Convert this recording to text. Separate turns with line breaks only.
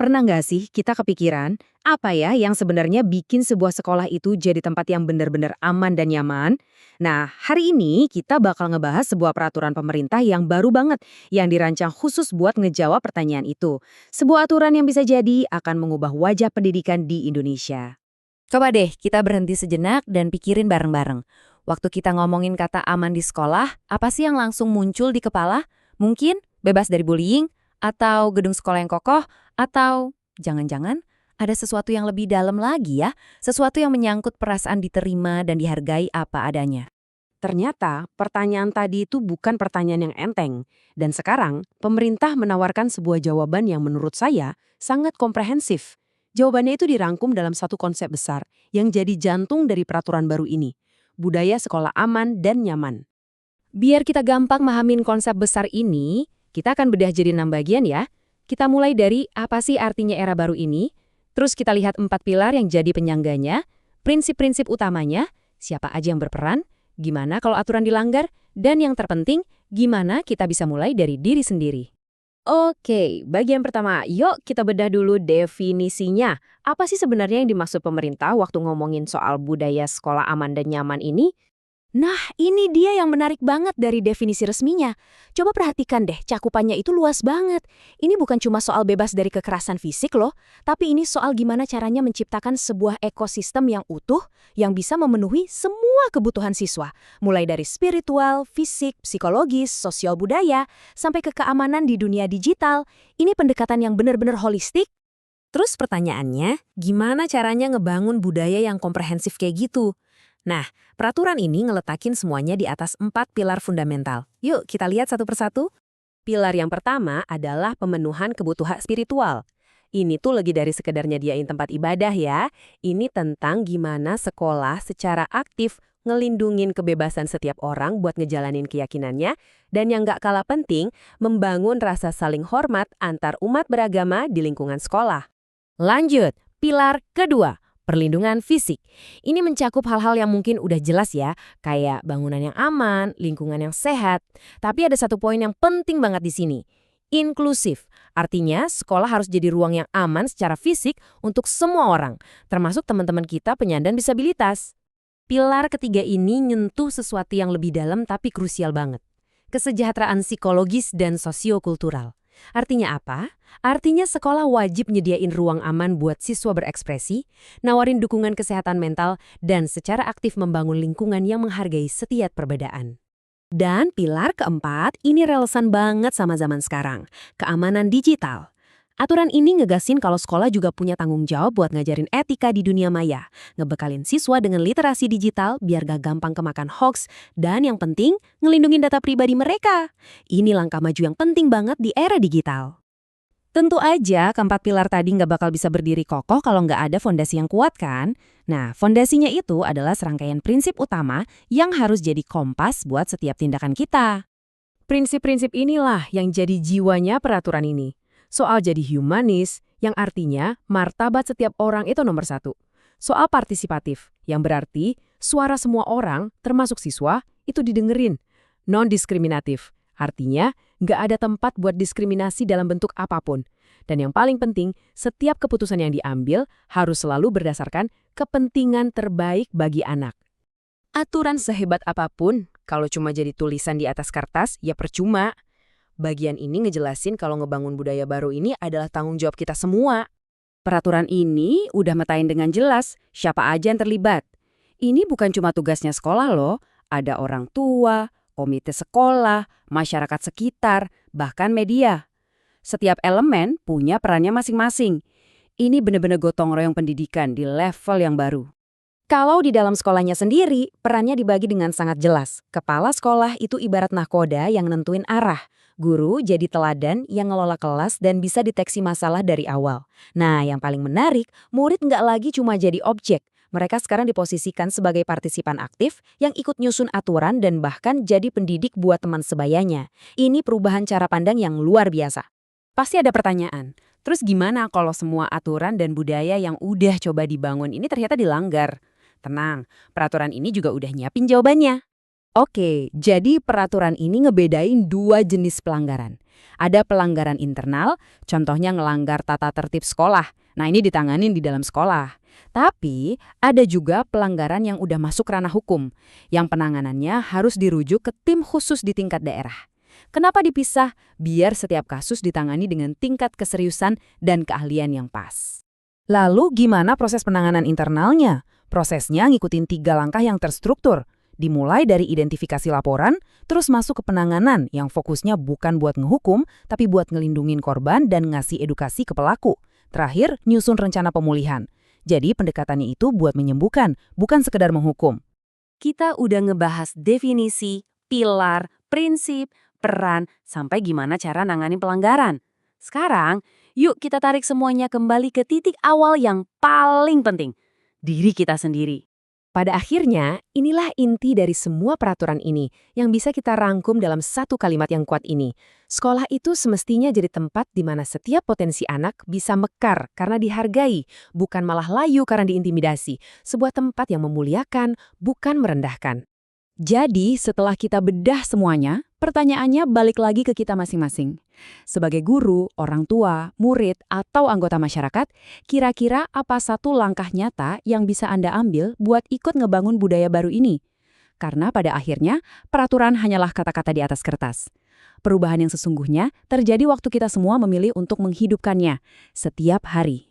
Pernah nggak sih kita kepikiran, apa ya yang sebenarnya bikin sebuah sekolah itu jadi tempat yang benar-benar aman dan nyaman? Nah, hari ini kita bakal ngebahas sebuah peraturan pemerintah yang baru banget, yang dirancang khusus buat ngejawab pertanyaan itu. Sebuah aturan yang bisa jadi akan mengubah wajah pendidikan di Indonesia.
Coba deh kita berhenti sejenak dan pikirin bareng-bareng. Waktu kita ngomongin kata aman di sekolah, apa sih yang langsung muncul di kepala? Mungkin bebas dari bullying, atau gedung sekolah yang kokoh, atau jangan-jangan ada sesuatu yang lebih dalam lagi ya, sesuatu yang menyangkut perasaan diterima dan dihargai apa adanya.
Ternyata pertanyaan tadi itu bukan pertanyaan yang enteng. Dan sekarang, pemerintah menawarkan sebuah jawaban yang menurut saya sangat komprehensif. Jawabannya itu dirangkum dalam satu konsep besar yang jadi jantung dari peraturan baru ini. Budaya sekolah aman dan nyaman.
Biar kita gampang mahamin konsep besar ini, kita akan bedah jadi 6 bagian ya. Kita mulai dari apa sih artinya era baru ini, terus kita lihat 4 pilar yang jadi penyangganya, prinsip-prinsip utamanya, siapa aja yang berperan, gimana kalau aturan dilanggar, dan yang terpenting, gimana kita bisa mulai dari diri sendiri.
Oke, bagian pertama, yuk kita bedah dulu definisinya. Apa sih sebenarnya yang dimaksud pemerintah waktu ngomongin soal budaya sekolah aman dan nyaman ini?
Nah, ini dia yang menarik banget dari definisi resminya. Coba perhatikan deh, cakupannya itu luas banget. Ini bukan cuma soal bebas dari kekerasan fisik loh, tapi ini soal gimana caranya menciptakan sebuah ekosistem yang utuh, yang bisa memenuhi semua kebutuhan siswa. Mulai dari spiritual, fisik, psikologis, sosial budaya, sampai ke keamanan di dunia digital. Ini pendekatan yang benar-benar holistik. Terus pertanyaannya, gimana caranya ngebangun budaya yang komprehensif kayak gitu? Nah, peraturan ini ngeletakin semuanya di atas 4 pilar fundamental. Yuk, kita lihat satu persatu. Pilar yang pertama adalah pemenuhan kebutuhan spiritual. Ini tuh lebih dari sekedar nyediain tempat ibadah ya. Ini tentang gimana sekolah secara aktif ngelindungin kebebasan setiap orang buat ngejalanin keyakinannya, dan yang gak kalah penting, membangun rasa saling hormat antar umat beragama di lingkungan sekolah. Lanjut, pilar kedua. Perlindungan fisik. Ini mencakup hal-hal yang mungkin udah jelas ya, kayak bangunan yang aman, lingkungan yang sehat. Tapi ada satu poin yang penting banget di sini. Inklusif. Artinya, sekolah harus jadi ruang yang aman secara fisik untuk semua orang, termasuk teman-teman kita penyandang disabilitas. Pilar ketiga ini nyentuh sesuatu yang lebih dalam tapi krusial banget. Kesejahteraan psikologis dan sosiokultural. Artinya apa? Artinya sekolah wajib nyediain ruang aman buat siswa berekspresi, nawarin dukungan kesehatan mental, dan secara aktif membangun lingkungan yang menghargai setiap perbedaan. Dan pilar keempat, ini relevan banget sama zaman sekarang, keamanan digital. Aturan ini ngegasin kalau sekolah juga punya tanggung jawab buat ngajarin etika di dunia maya, ngebekalin siswa dengan literasi digital biar gak gampang kemakan hoax, dan yang penting, ngelindungin data pribadi mereka. Ini langkah maju yang penting banget di era digital. Tentu aja keempat pilar tadi nggak bakal bisa berdiri kokoh kalau nggak ada fondasi yang kuat kan? Nah, fondasinya itu adalah serangkaian prinsip utama yang harus jadi kompas buat setiap tindakan kita. Prinsip-prinsip inilah yang jadi jiwanya peraturan ini. Soal jadi humanis, yang artinya martabat setiap orang itu nomor satu. Soal partisipatif, yang berarti suara semua orang, termasuk siswa, itu didengerin. Non-diskriminatif, artinya nggak ada tempat buat diskriminasi dalam bentuk apapun. Dan yang paling penting, setiap keputusan yang diambil harus selalu berdasarkan kepentingan terbaik bagi anak. Aturan sehebat apapun, kalau cuma jadi tulisan di atas kertas, ya percuma. Bagian ini ngejelasin kalau ngebangun budaya baru ini adalah tanggung jawab kita semua. Peraturan ini udah metain dengan jelas siapa aja yang terlibat. Ini bukan cuma tugasnya sekolah loh, ada orang tua, komite sekolah, masyarakat sekitar, bahkan media. Setiap elemen punya perannya masing-masing. Ini benar-benar gotong royong pendidikan di level yang baru. Kalau di dalam sekolahnya sendiri, perannya dibagi dengan sangat jelas. Kepala sekolah itu ibarat nahkoda yang nentuin arah. Guru jadi teladan yang ngelola kelas dan bisa deteksi masalah dari awal. Nah, yang paling menarik, murid nggak lagi cuma jadi objek. Mereka sekarang diposisikan sebagai partisipan aktif yang ikut nyusun aturan dan bahkan jadi pendidik buat teman sebayanya. Ini perubahan cara pandang yang luar biasa. Pasti ada pertanyaan, terus gimana kalau semua aturan dan budaya yang udah coba dibangun ini ternyata dilanggar? Tenang, peraturan ini juga udah nyiapin jawabannya.
Oke, jadi peraturan ini ngebedain dua jenis pelanggaran. Ada pelanggaran internal, contohnya ngelanggar tata tertib sekolah. Nah, ini ditanganin di dalam sekolah. Tapi, ada juga pelanggaran yang udah masuk ranah hukum, yang penanganannya harus dirujuk ke tim khusus di tingkat daerah. Kenapa dipisah? Biar setiap kasus ditangani dengan tingkat keseriusan dan keahlian yang pas. Lalu, gimana proses penanganan internalnya? Prosesnya ngikutin 3 langkah yang terstruktur. Dimulai dari identifikasi laporan, terus masuk ke penanganan yang fokusnya bukan buat ngehukum, tapi buat ngelindungin korban dan ngasih edukasi ke pelaku. Terakhir, nyusun rencana pemulihan. Jadi pendekatannya itu buat menyembuhkan, bukan sekedar menghukum.
Kita udah ngebahas definisi, pilar, prinsip, peran, sampai gimana cara nangani pelanggaran. Sekarang, yuk kita tarik semuanya kembali ke titik awal yang paling penting, diri kita sendiri. Pada akhirnya, inilah inti dari semua peraturan ini yang bisa kita rangkum dalam satu kalimat yang kuat ini. Sekolah itu semestinya jadi tempat di mana setiap potensi anak bisa mekar karena dihargai, bukan malah layu karena diintimidasi. Sebuah tempat yang memuliakan, bukan merendahkan. Jadi, setelah kita bedah semuanya, pertanyaannya balik lagi ke kita masing-masing. Sebagai guru, orang tua, murid, atau anggota masyarakat, kira-kira apa satu langkah nyata yang bisa Anda ambil buat ikut ngebangun budaya baru ini? Karena pada akhirnya, peraturan hanyalah kata-kata di atas kertas. Perubahan yang sesungguhnya terjadi waktu kita semua memilih untuk menghidupkannya setiap hari.